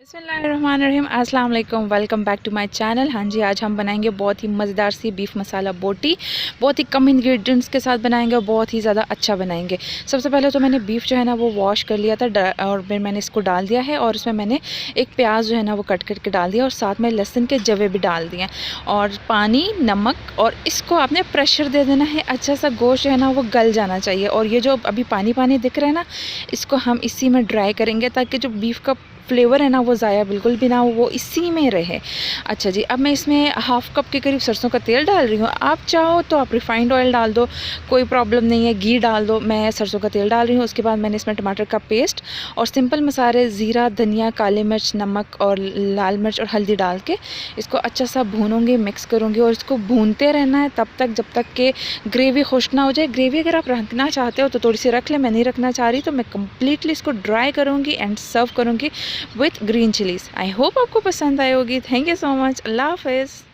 बिस्मिल्लाहिर्रहमानिर्रहीम, अस्सलाम वालेकुम, welcome back to my channel. हाँ जी, आज हम बनाएंगे बहुत ही मज़ेदार सी बीफ मसाला बोटी। बहुत ही कम इंग्रेडिएंट्स के साथ बनाएंगे और बहुत ही ज़्यादा अच्छा बनाएंगे। सबसे पहले तो मैंने बीफ जो है ना वो वॉश कर लिया था और फिर मैंने इसको डाल दिया है और उसमें मैंने एक प्याज जो है ना वो कट करके डाल दिया और साथ में लहसुन के जवे भी डाल दिए और पानी, नमक, और इसको आपने प्रेशर दे देना है। अच्छा सा गोश्त जो है ना वो गल जाना चाहिए और ये जो अभी पानी पानी दिख रहा है ना, इसको हम इसी में ड्राई करेंगे ताकि जो बीफ का फ्लेवर है ना वो ज़ाया बिल्कुल भी ना हो, वो इसी में रहे। अच्छा जी, अब मैं इसमें हाफ़ कप के करीब सरसों का तेल डाल रही हूँ। आप चाहो तो आप रिफ़ाइंड ऑयल डाल दो, कोई प्रॉब्लम नहीं है, घी डाल दो। मैं सरसों का तेल डाल रही हूँ। उसके बाद मैंने इसमें टमाटर का पेस्ट और सिंपल मसाले ज़ीरा, धनिया, काली मिर्च, नमक और लाल मिर्च और हल्दी डाल के इसको अच्छा सा भूनूँगी, मिक्स करूँगी और इसको भूनते रहना है तब तक जब तक कि ग्रेवी खुश्क ना हो जाए। ग्रेवी अगर आप रखना चाहते हो तो थोड़ी सी रख लें, मैं नहीं रखना चाह रही तो मैं कम्प्लीटली इसको ड्राई करूँगी एंड सर्व करूँगी with green chillies. I hope आपको पसंद आई होगी। Thank you so much. अल्लाह हाफ़िज़।